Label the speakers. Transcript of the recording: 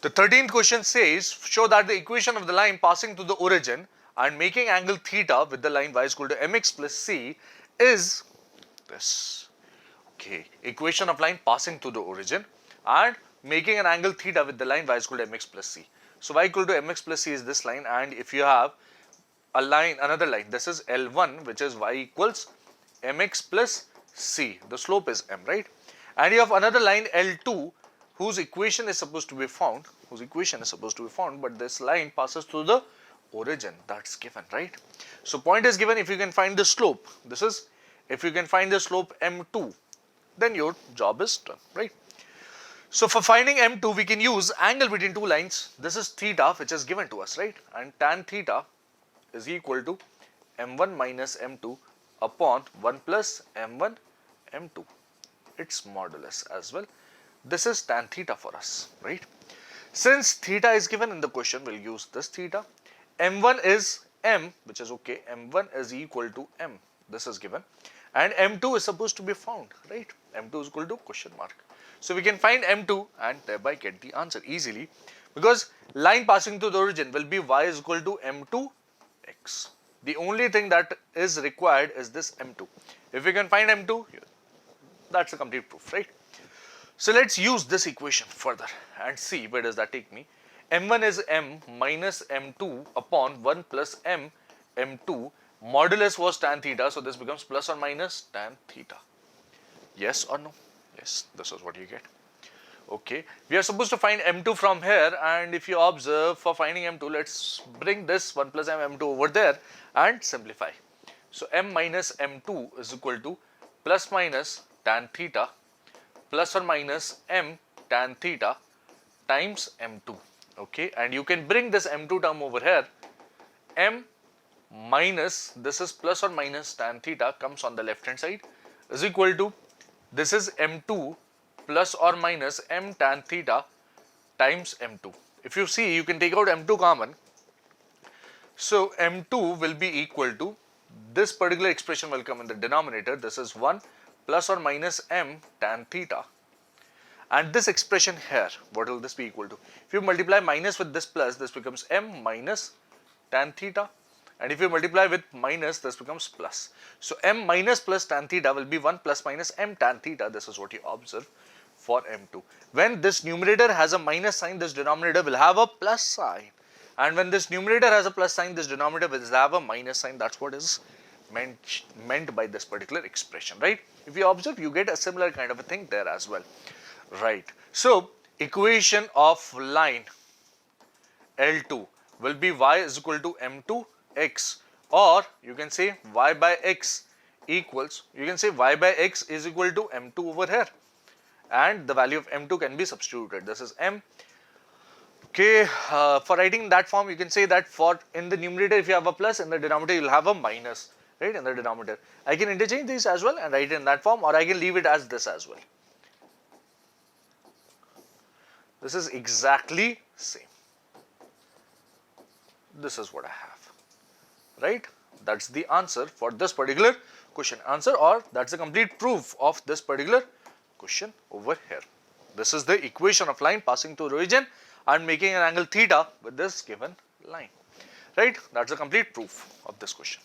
Speaker 1: The 13th question says, show that the equation of the line passing through the origin and making angle theta with the line y is equal to mx plus c is this. Okay, equation of line passing through the origin and making an angle theta with the line y is equal to mx plus c. So y equal to mx plus c is this line, and if you have a line, another line, this is L1, which is y equals mx plus c. The slope is m, right? And you have another line L2 whose equation is supposed to be found, but this line passes through the origin. That's given, right? So point is given. If you can find the slope, this is, if you can find the slope m2, then your job is done, right? So for finding m2, we can use angle between two lines. This is theta, which is given to us, right? And tan theta is equal to m1 minus m2 upon 1 plus m1 m2. Its modulus as well. This is tan theta for us, right? Since theta is given in the question, we'll use this theta. M1 is m, which is okay. M1 is equal to m. This is given. And m2 is supposed to be found, right? M2 is equal to question mark. So we can find m2 and thereby get the answer easily, because line passing through the origin will be y is equal to m2x. The only thing that is required is this m2. If we can find m2, that's a complete proof, right? So let's use this equation further and see where does that take me. M1 is m minus m2 upon 1 plus m m2. Modulus was tan theta, so this becomes plus or minus tan theta. Yes or no? Yes, this is what you get. Okay, we are supposed to find m2 from here, and if you observe, for finding m2, let's bring this 1 plus m m2 over there and simplify. So m minus m2 is equal to plus minus tan theta plus or minus m tan theta times m2. Okay, and you can bring this m2 term over here. M minus, this is plus or minus tan theta, comes on the left hand side, is equal to, this is m2 plus or minus m tan theta times m2. If you see, you can take out m2 common. So m2 will be equal to, this particular expression will come in the denominator. This is 1 plus or minus m tan theta, and this expression here, what will this be equal to? If you multiply minus with this plus, this becomes m minus tan theta, and if you multiply with minus, this becomes plus. So m minus plus tan theta will be 1 plus minus m tan theta. This is what you observe for m2. When this numerator has a minus sign, this denominator will have a plus sign, and when this numerator has a plus sign, this denominator will have a minus sign. That's what is meant by this particular expression, right? If you observe, you get a similar kind of a thing there as well, right? So equation of line L2 will be y is equal to m2x, or you can say y by x equals, you can say y by x is equal to m2 over here, and the value of m2 can be substituted. This is m. Okay, for writing in that form, you can say that for in the numerator, if you have a plus, in the denominator you will have a minus, right? In the denominator, I can interchange these as well and write it in that form, or I can leave it as this as well. This is exactly same. This is what I have, right? That's the answer for this particular question. Answer, or that's the complete proof of this particular question over here. This is the equation of line passing through origin and making an angle theta with this given line, right? That's the complete proof of this question.